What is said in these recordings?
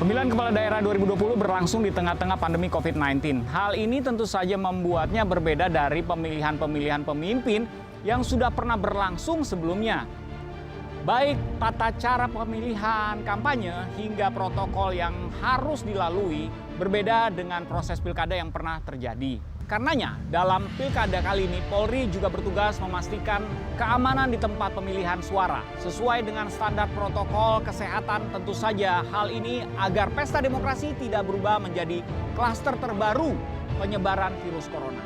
Pemilihan Kepala Daerah 2020 berlangsung di tengah-tengah pandemi COVID-19. Hal ini tentu saja membuatnya berbeda dari pemilihan-pemilihan pemimpin yang sudah pernah berlangsung sebelumnya. Baik tata cara pemilihan kampanye hingga protokol yang harus dilalui berbeda dengan proses pilkada yang pernah terjadi. Karenanya, dalam pilkada kali ini, Polri juga bertugas memastikan keamanan di tempat pemilihan suara. Sesuai dengan standar protokol kesehatan, tentu saja hal ini agar pesta demokrasi tidak berubah menjadi klaster terbaru penyebaran virus corona.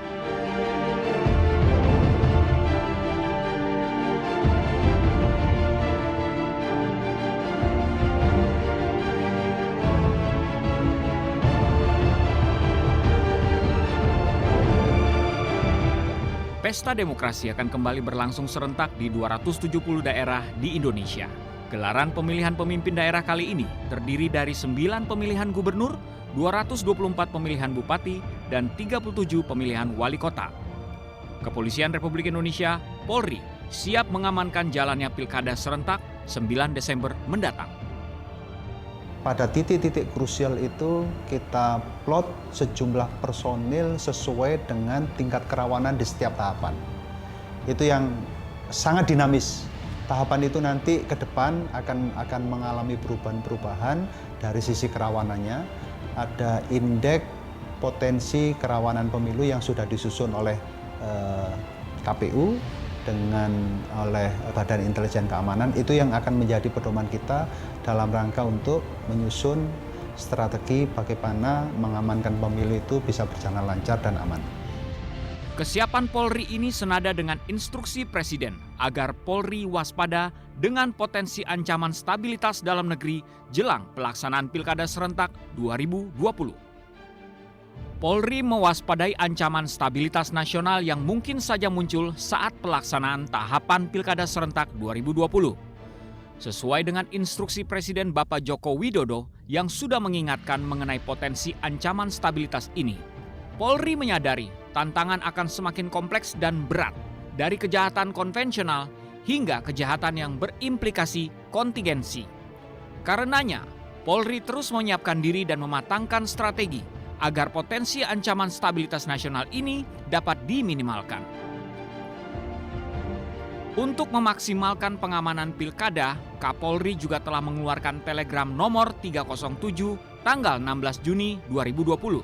Pesta demokrasi akan kembali berlangsung serentak di 270 daerah di Indonesia. Gelaran pemilihan pemimpin daerah kali ini terdiri dari 9 pemilihan gubernur, 224 pemilihan bupati, dan 37 pemilihan wali kota. Kepolisian Republik Indonesia, Polri, siap mengamankan jalannya pilkada serentak 9 Desember mendatang. Pada titik-titik krusial itu kita plot sejumlah personil sesuai dengan tingkat kerawanan di setiap tahapan. Itu yang sangat dinamis. Tahapan itu nanti ke depan akan mengalami perubahan-perubahan dari sisi kerawanannya. Ada indeks potensi kerawanan pemilu yang sudah disusun oleh KPU oleh Badan Intelijen Keamanan, itu yang akan menjadi pedoman kita dalam rangka untuk menyusun strategi bagaimana mengamankan pemilu itu bisa berjalan lancar dan aman. Kesiapan Polri ini senada dengan instruksi Presiden agar Polri waspada dengan potensi ancaman stabilitas dalam negeri jelang pelaksanaan Pilkada serentak 2020. Polri mewaspadai ancaman stabilitas nasional yang mungkin saja muncul saat pelaksanaan tahapan Pilkada serentak 2020. Sesuai dengan instruksi Presiden Bapak Joko Widodo yang sudah mengingatkan mengenai potensi ancaman stabilitas ini, Polri menyadari tantangan akan semakin kompleks dan berat dari kejahatan konvensional hingga kejahatan yang berimplikasi kontingensi. Karenanya, Polri terus menyiapkan diri dan mematangkan strategi agar potensi ancaman stabilitas nasional ini dapat diminimalkan. Untuk memaksimalkan pengamanan pilkada, Kapolri juga telah mengeluarkan telegram nomor 307 tanggal 16 Juni 2020.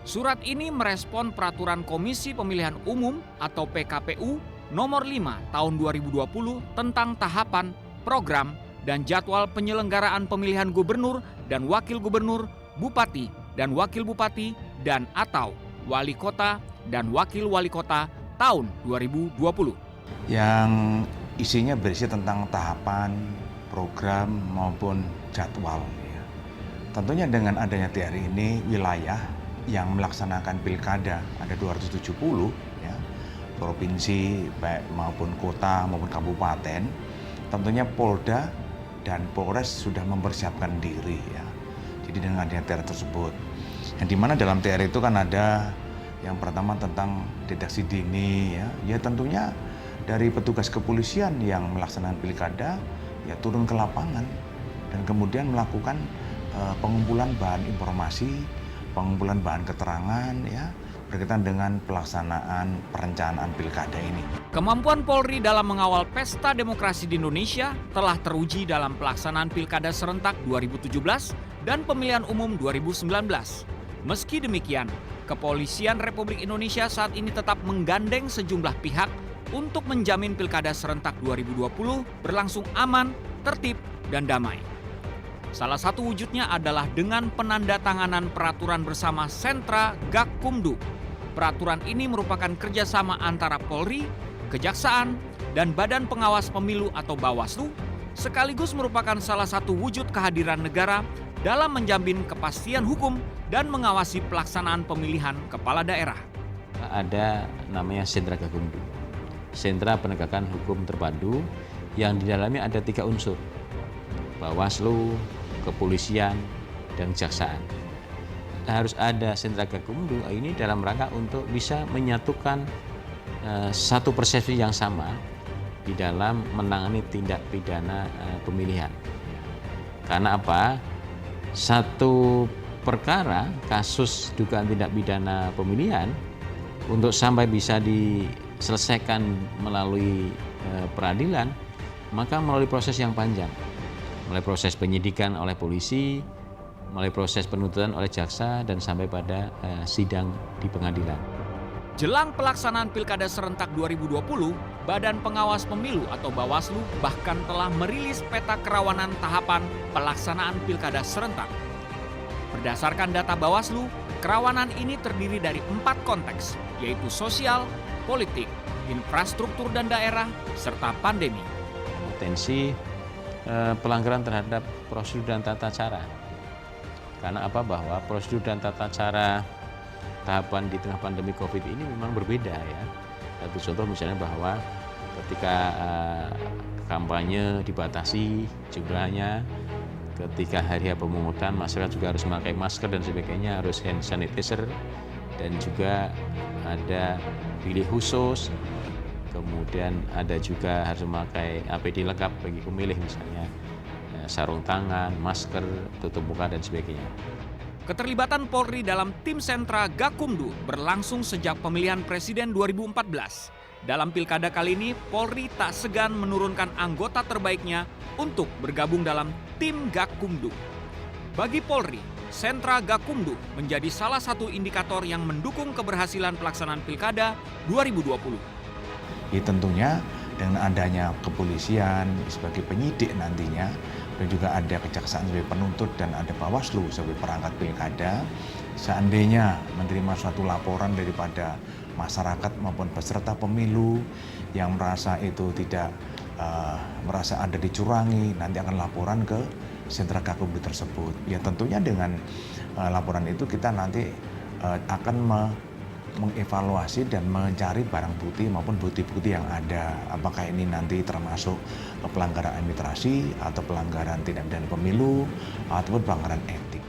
Surat ini merespon peraturan Komisi Pemilihan Umum atau PKPU nomor 5 tahun 2020 tentang tahapan, program, dan jadwal penyelenggaraan pemilihan gubernur dan wakil gubernur, bupati, dan wakil bupati dan atau wali kota dan wakil wali kota tahun 2020. Yang isinya berisi tentang tahapan, program maupun jadwal. Tentunya dengan adanya TRI ini, wilayah yang melaksanakan pilkada ada 270 ya, provinsi baik maupun kota maupun kabupaten. Tentunya Polda dan Polres sudah mempersiapkan diri ya. Jadi dengan adanya TRI tersebut, yang dimana dalam TRI itu kan ada yang pertama tentang deteksi dini ya tentunya dari petugas kepolisian yang melaksanakan pilkada ya turun ke lapangan dan kemudian melakukan pengumpulan bahan informasi, pengumpulan bahan keterangan ya berkaitan dengan pelaksanaan perencanaan pilkada ini. Kemampuan Polri dalam mengawal pesta demokrasi di Indonesia telah teruji dalam pelaksanaan Pilkada serentak 2017 dan pemilihan umum 2019. Meski demikian, Kepolisian Republik Indonesia saat ini tetap menggandeng sejumlah pihak untuk menjamin Pilkada serentak 2020 berlangsung aman, tertib, dan damai. Salah satu wujudnya adalah dengan penandatanganan peraturan bersama Sentra Gakumdu. Peraturan ini merupakan kerjasama antara Polri, Kejaksaan, dan Badan Pengawas Pemilu atau Bawaslu, sekaligus merupakan salah satu wujud kehadiran negara dalam menjamin kepastian hukum dan mengawasi pelaksanaan pemilihan kepala daerah. Ada namanya Sentra Gakumdu, Sentra Penegakan Hukum Terpadu, yang di dalamnya ada 3 unsur, Bawaslu, Kepolisian, dan Kejaksaan. Harus ada Sentra Gakumdu ini dalam rangka untuk bisa menyatukan satu persepsi yang sama di dalam menangani tindak pidana pemilihan. Karena apa? satu perkara kasus dugaan tindak pidana pemilihan untuk sampai bisa diselesaikan melalui peradilan, maka melalui proses yang panjang, melalui proses penyidikan oleh polisi, melalui proses penuntutan oleh jaksa, dan sampai pada sidang di pengadilan. Jelang pelaksanaan Pilkada Serentak 2020, Badan Pengawas Pemilu atau Bawaslu bahkan telah merilis peta kerawanan tahapan pelaksanaan Pilkada Serentak. Berdasarkan data Bawaslu, kerawanan ini terdiri dari 4 konteks, yaitu sosial, politik, infrastruktur dan daerah, serta pandemi. Potensi pelanggaran terhadap prosedur dan tata cara. Karena apa? Bahwa prosedur dan tata cara tahapan di tengah pandemi COVID ini memang berbeda ya. Satu contoh misalnya bahwa ketika kampanye dibatasi jumlahnya, ketika hari pemungutan masyarakat juga harus memakai masker dan sebagainya, harus hand sanitizer, dan juga ada pilih khusus, kemudian ada juga harus memakai APD lengkap bagi pemilih, misalnya sarung tangan, masker, tutup muka, dan sebagainya. Keterlibatan Polri dalam tim sentra Gakumdu berlangsung sejak pemilihan presiden 2014. Dalam pilkada kali ini, Polri tak segan menurunkan anggota terbaiknya untuk bergabung dalam tim Gakumdu. Bagi Polri, sentra Gakumdu menjadi salah satu indikator yang mendukung keberhasilan pelaksanaan pilkada 2020. Ya, tentunya dengan adanya kepolisian sebagai penyidik nantinya, dan juga ada kejaksaan sebagai penuntut dan ada Bawaslu sebagai perangkat pilkada, seandainya menerima suatu laporan daripada masyarakat maupun peserta pemilu yang merasa itu tidak merasa ada dicurangi, nanti akan laporan ke sentra Gakumdu tersebut. Ya tentunya dengan laporan itu kita nanti akan mengevaluasi dan mencari barang bukti maupun bukti-bukti yang ada. Apakah ini nanti termasuk pelanggaran administrasi atau pelanggaran tindak pidana pemilu ataupun pelanggaran etik.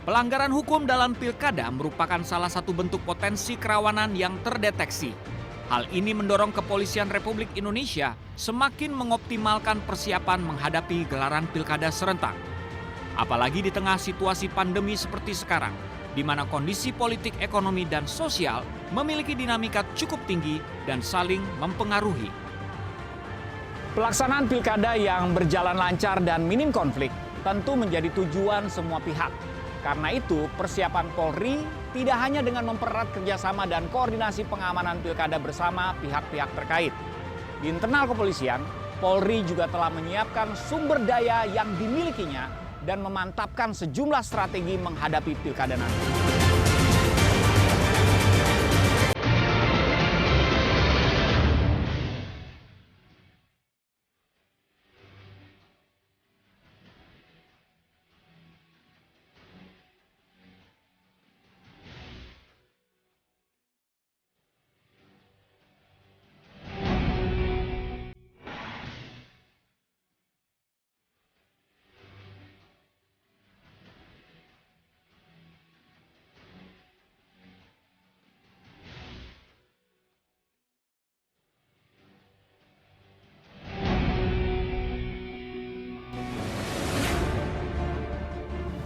Pelanggaran hukum dalam pilkada merupakan salah satu bentuk potensi kerawanan yang terdeteksi. Hal ini mendorong Kepolisian Republik Indonesia semakin mengoptimalkan persiapan menghadapi gelaran pilkada serentak. Apalagi di tengah situasi pandemi seperti sekarang, di mana kondisi politik, ekonomi, dan sosial memiliki dinamika cukup tinggi dan saling mempengaruhi. Pelaksanaan pilkada yang berjalan lancar dan minim konflik tentu menjadi tujuan semua pihak. Karena itu, persiapan Polri tidak hanya dengan mempererat kerjasama dan koordinasi pengamanan pilkada bersama pihak-pihak terkait. Di internal kepolisian, Polri juga telah menyiapkan sumber daya yang dimilikinya dan memantapkan sejumlah strategi menghadapi pilkada nanti.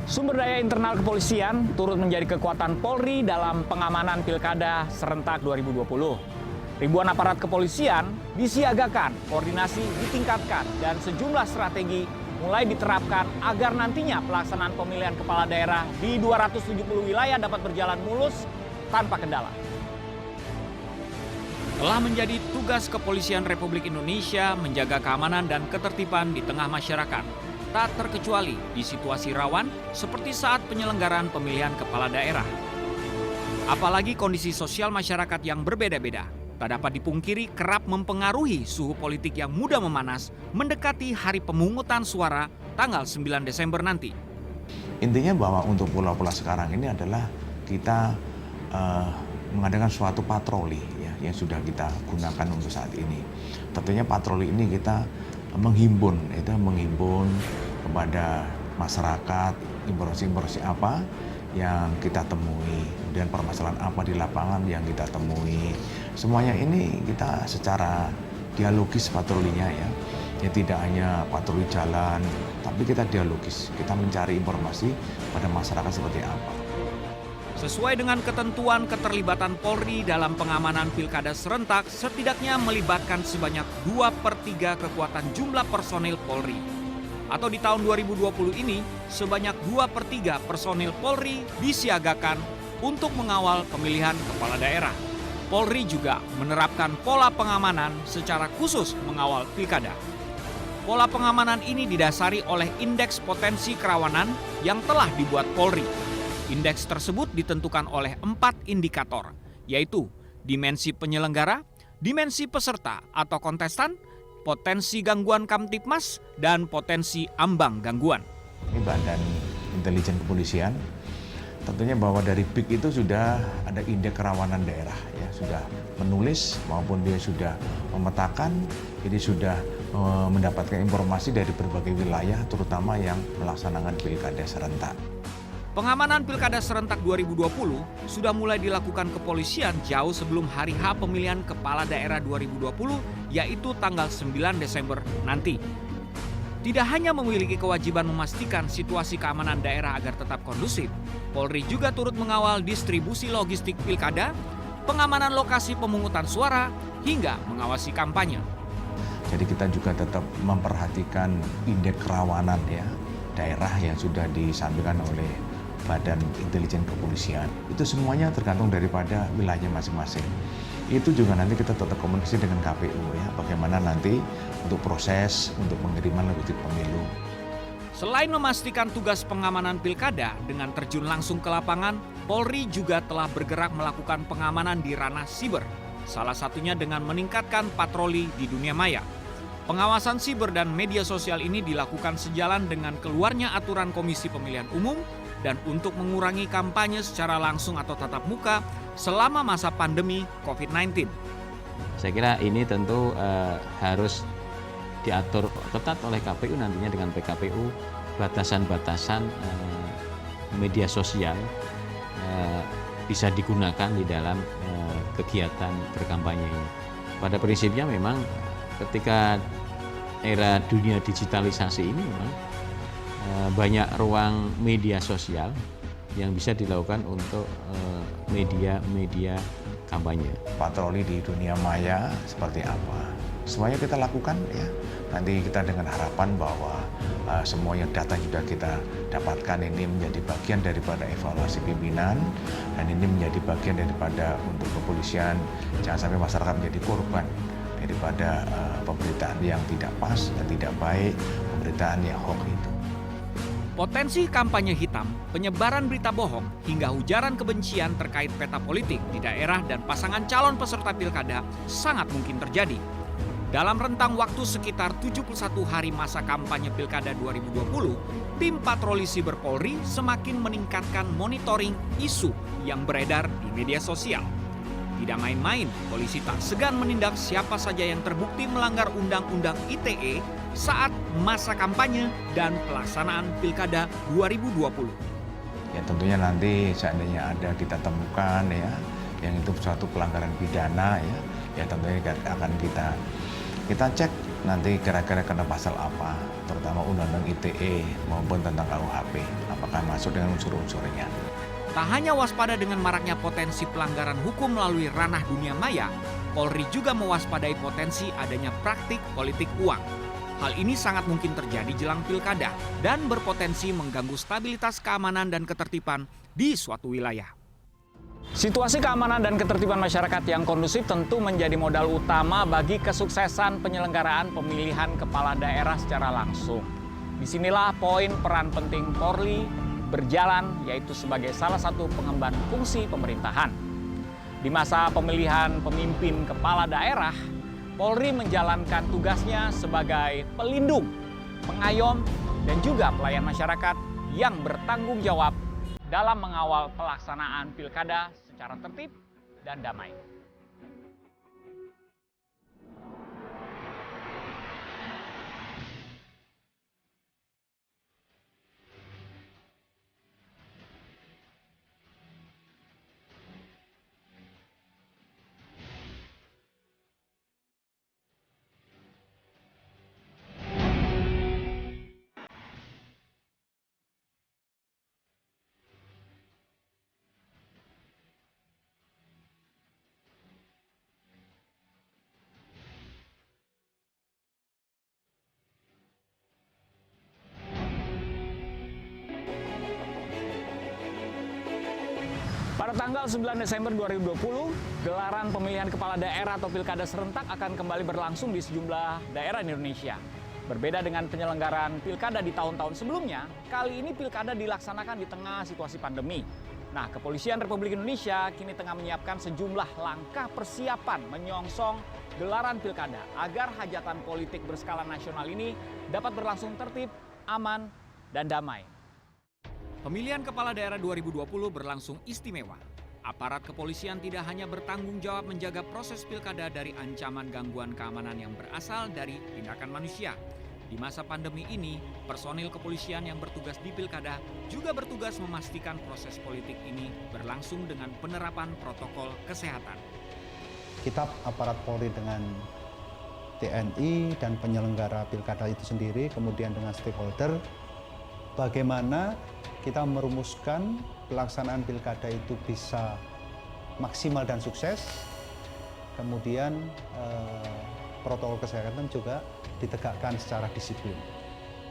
Sumber daya internal kepolisian turut menjadi kekuatan Polri dalam pengamanan Pilkada Serentak 2020. Ribuan aparat kepolisian disiagakan, koordinasi ditingkatkan, dan sejumlah strategi mulai diterapkan agar nantinya pelaksanaan pemilihan kepala daerah di 270 wilayah dapat berjalan mulus tanpa kendala. Telah menjadi tugas Kepolisian Republik Indonesia menjaga keamanan dan ketertiban di tengah masyarakat. Tak terkecuali di situasi rawan seperti saat penyelenggaraan pemilihan kepala daerah. Apalagi kondisi sosial masyarakat yang berbeda-beda, tak dapat dipungkiri kerap mempengaruhi suhu politik yang mudah memanas mendekati hari pemungutan suara tanggal 9 Desember nanti. Intinya bahwa untuk pulau-pulau sekarang ini adalah kita mengadakan suatu patroli ya, yang sudah kita gunakan untuk saat ini. Tentunya patroli ini kita menghimpun kepada masyarakat informasi apa yang kita temui, kemudian permasalahan apa di lapangan yang kita temui. Semuanya ini kita secara dialogis patrolinya ya, Ya tidak hanya patroli jalan, tapi kita dialogis, kita mencari informasi pada masyarakat seperti apa. Sesuai dengan ketentuan keterlibatan Polri dalam pengamanan pilkada serentak setidaknya melibatkan sebanyak 2/3 kekuatan jumlah personil Polri. Atau di tahun 2020 ini, sebanyak 2/3 personil Polri disiagakan untuk mengawal pemilihan kepala daerah. Polri juga menerapkan pola pengamanan secara khusus mengawal pilkada. Pola pengamanan ini didasari oleh indeks potensi kerawanan yang telah dibuat Polri. Indeks tersebut ditentukan oleh 4 indikator, yaitu dimensi penyelenggara, dimensi peserta atau kontestan, potensi gangguan Kamtipmas, dan potensi ambang gangguan. Ini Badan Intelijen Kepolisian, tentunya bahwa dari BIK itu sudah ada indeks kerawanan daerah, ya sudah menulis maupun dia sudah memetakan, jadi sudah mendapatkan informasi dari berbagai wilayah, terutama yang melaksanakan pilkada serentak. Pengamanan Pilkada Serentak 2020 sudah mulai dilakukan kepolisian jauh sebelum hari H pemilihan kepala daerah 2020, yaitu tanggal 9 Desember nanti. Tidak hanya memiliki kewajiban memastikan situasi keamanan daerah agar tetap kondusif, Polri juga turut mengawal distribusi logistik pilkada, pengamanan lokasi pemungutan suara, hingga mengawasi kampanye. Jadi kita juga tetap memperhatikan indeks kerawanan ya daerah yang sudah disampaikan oleh Badan Intelijen Kepolisian. Itu semuanya tergantung daripada wilayahnya masing-masing. Itu juga nanti kita tetap komunikasi dengan KPU ya, bagaimana nanti untuk proses untuk pengiriman logistik pemilu. Selain memastikan tugas pengamanan pilkada dengan terjun langsung ke lapangan, Polri juga telah bergerak melakukan pengamanan di ranah siber. Salah satunya dengan meningkatkan patroli di dunia maya. Pengawasan siber dan media sosial ini dilakukan sejalan dengan keluarnya aturan Komisi Pemilihan Umum dan untuk mengurangi kampanye secara langsung atau tatap muka selama masa pandemi COVID-19. Saya kira ini tentu harus diatur ketat oleh KPU nantinya dengan PKPU, batasan-batasan media sosial bisa digunakan di dalam kegiatan berkampanye ini. Pada prinsipnya memang ketika era dunia digitalisasi ini memang banyak ruang media sosial yang bisa dilakukan untuk media kampanye. Patroli di dunia maya seperti apa? Semuanya kita lakukan ya. Nanti kita dengan harapan bahwa semuanya data yang sudah kita dapatkan ini menjadi bagian daripada evaluasi pimpinan dan ini menjadi bagian daripada untuk kepolisian jangan sampai masyarakat menjadi korban daripada pemberitaan yang tidak pas dan tidak baik, pemberitaan yang hoax itu. Potensi kampanye hitam, penyebaran berita bohong, hingga ujaran kebencian terkait peta politik di daerah dan pasangan calon peserta pilkada sangat mungkin terjadi. Dalam rentang waktu sekitar 71 hari masa kampanye pilkada 2020, tim patroli siber Polri semakin meningkatkan monitoring isu yang beredar di media sosial. Tidak main-main, polisi tak segan menindak siapa saja yang terbukti melanggar Undang-Undang ITE saat masa kampanye dan pelaksanaan Pilkada 2020. Ya tentunya nanti seandainya ada kita temukan ya, yang itu suatu pelanggaran pidana ya tentunya akan kita cek nanti kira-kira kena pasal apa, terutama Undang-Undang ITE maupun tentang KUHP, apakah masuk dengan unsur-unsurnya. Tak hanya waspada dengan maraknya potensi pelanggaran hukum melalui ranah dunia maya, Polri juga mewaspadai potensi adanya praktik politik uang. Hal ini sangat mungkin terjadi jelang pilkada dan berpotensi mengganggu stabilitas keamanan dan ketertiban di suatu wilayah. Situasi keamanan dan ketertiban masyarakat yang kondusif tentu menjadi modal utama bagi kesuksesan penyelenggaraan pemilihan kepala daerah secara langsung. Disinilah poin peran penting Polri berjalan, yaitu sebagai salah satu pengemban fungsi pemerintahan. Di masa pemilihan pemimpin kepala daerah, Polri menjalankan tugasnya sebagai pelindung, pengayom, dan juga pelayan masyarakat yang bertanggung jawab dalam mengawal pelaksanaan pilkada secara tertib dan damai. Pada tanggal 9 Desember 2020, gelaran pemilihan kepala daerah atau pilkada serentak akan kembali berlangsung di sejumlah daerah di Indonesia. Berbeda dengan penyelenggaraan pilkada di tahun-tahun sebelumnya, kali ini pilkada dilaksanakan di tengah situasi pandemi. Nah, Kepolisian Republik Indonesia kini tengah menyiapkan sejumlah langkah persiapan menyongsong gelaran pilkada agar hajatan politik berskala nasional ini dapat berlangsung tertib, aman, dan damai. Pemilihan kepala daerah 2020 berlangsung istimewa. Aparat kepolisian tidak hanya bertanggung jawab menjaga proses pilkada dari ancaman gangguan keamanan yang berasal dari tindakan manusia. Di masa pandemi ini, personil kepolisian yang bertugas di pilkada juga bertugas memastikan proses politik ini berlangsung dengan penerapan protokol kesehatan. Kita aparat Polri dengan TNI dan penyelenggara pilkada itu sendiri, kemudian dengan stakeholder, bagaimana kita merumuskan pelaksanaan pilkada itu bisa maksimal dan sukses, kemudian protokol kesehatan juga ditegakkan secara disiplin.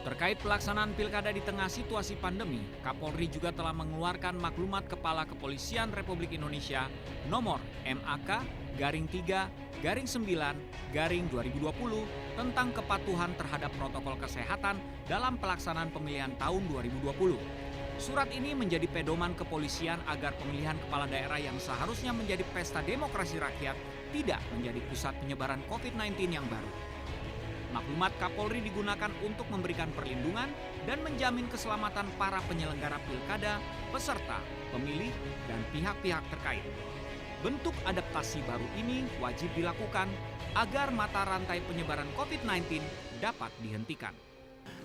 Terkait pelaksanaan pilkada di tengah situasi pandemi, Kapolri juga telah mengeluarkan maklumat Kepala Kepolisian Republik Indonesia nomor MAK-3-9-2020 tentang kepatuhan terhadap protokol kesehatan dalam pelaksanaan pemilihan tahun 2020. Surat ini menjadi pedoman kepolisian agar pemilihan kepala daerah yang seharusnya menjadi pesta demokrasi rakyat tidak menjadi pusat penyebaran COVID-19 yang baru. Maklumat Kapolri digunakan untuk memberikan perlindungan dan menjamin keselamatan para penyelenggara pilkada, peserta, pemilih, dan pihak-pihak terkait. Bentuk adaptasi baru ini wajib dilakukan agar mata rantai penyebaran COVID-19 dapat dihentikan.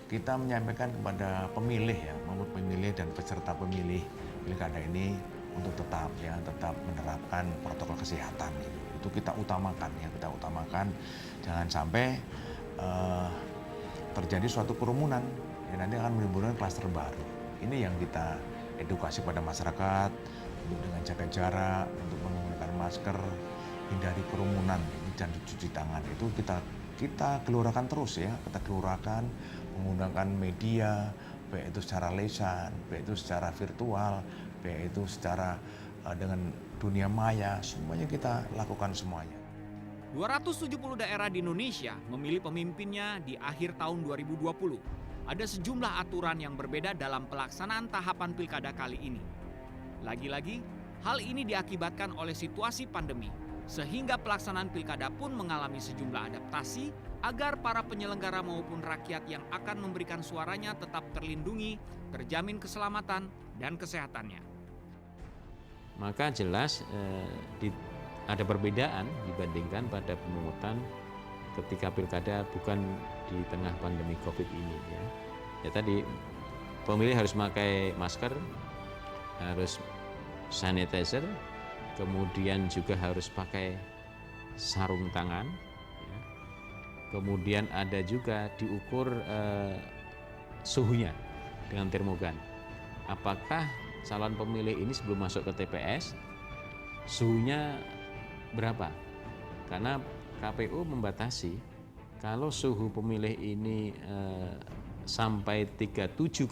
Kita menyampaikan kepada pemilih maupun pemilih dan peserta pemilih pilkada ini untuk tetap menerapkan protokol kesehatan. Itu kita utamakan jangan sampai terjadi suatu kerumunan yang nanti akan menimbulkan klaster baru. Ini yang kita edukasi pada masyarakat untuk dengan jaga jarak, untuk menggunakan masker, hindari kerumunan dan cuci tangan. Itu kita gelurakan terus kita gelurakan menggunakan media, baik itu secara lisan, baik itu secara virtual, baik itu secara dengan dunia maya, semuanya kita lakukan semuanya. 270 daerah di Indonesia memilih pemimpinnya di akhir tahun 2020. Ada sejumlah aturan yang berbeda dalam pelaksanaan tahapan pilkada kali ini. Lagi-lagi, hal ini diakibatkan oleh situasi pandemi, sehingga pelaksanaan pilkada pun mengalami sejumlah adaptasi agar para penyelenggara maupun rakyat yang akan memberikan suaranya tetap terlindungi, terjamin keselamatan dan kesehatannya. Maka jelas ada perbedaan dibandingkan pada pemungutan ketika pilkada bukan di tengah pandemi COVID ini. Ya tadi pemilih harus memakai masker, harus sanitizer, kemudian juga harus pakai sarung tangan, kemudian ada juga diukur suhunya dengan termogan. Apakah calon pemilih ini sebelum masuk ke TPS suhunya berapa? Karena KPU membatasi kalau suhu pemilih ini sampai 37,3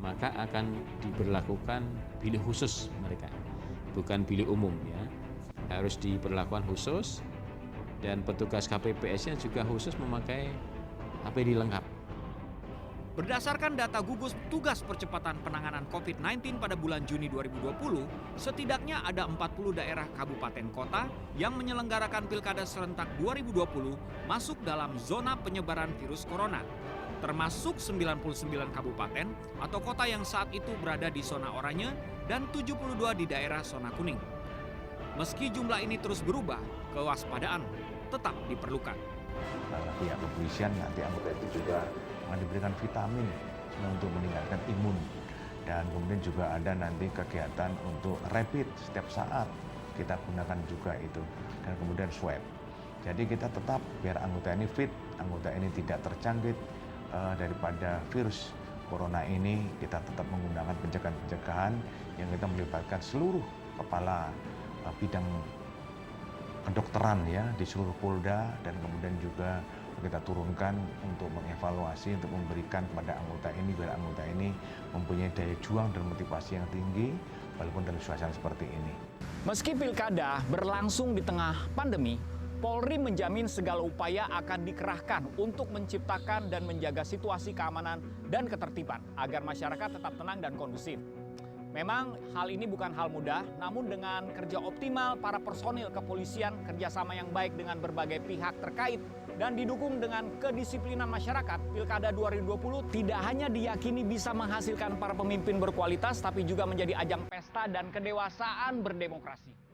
maka akan diberlakukan bilik khusus mereka, bukan bilik umum harus diberlakukan khusus, dan petugas KPPS-nya juga khusus memakai APD lengkap. Berdasarkan data gugus Tugas Percepatan Penanganan COVID-19 pada bulan Juni 2020, setidaknya ada 40 daerah kabupaten kota yang menyelenggarakan pilkada serentak 2020 masuk dalam zona penyebaran virus corona, termasuk 99 kabupaten atau kota yang saat itu berada di zona oranye dan 72 di daerah zona kuning. Meski jumlah ini terus berubah, kewaspadaan tetap diperlukan. Pihak kepolisian nanti anggota itu juga akan diberikan vitamin untuk meningkatkan imun, dan kemudian juga ada nanti kegiatan untuk rapid setiap saat kita gunakan juga itu, dan kemudian swab. Jadi kita tetap biar anggota ini fit, anggota ini tidak terjangkit daripada virus corona ini, kita tetap menggunakan pencegahan yang kita melibatkan seluruh kepala bidang kedokteran di seluruh Polda, dan kemudian juga kita turunkan untuk mengevaluasi, untuk memberikan kepada anggota ini, biar anggota ini mempunyai daya juang dan motivasi yang tinggi walaupun dalam suasana seperti ini. Meski pilkada berlangsung di tengah pandemi, Polri menjamin segala upaya akan dikerahkan untuk menciptakan dan menjaga situasi keamanan dan ketertiban agar masyarakat tetap tenang dan kondusif. Memang hal ini bukan hal mudah, namun dengan kerja optimal para personil kepolisian, kerjasama yang baik dengan berbagai pihak terkait, dan didukung dengan kedisiplinan masyarakat, Pilkada 2020 tidak hanya diyakini bisa menghasilkan para pemimpin berkualitas, tapi juga menjadi ajang pesta dan kedewasaan berdemokrasi.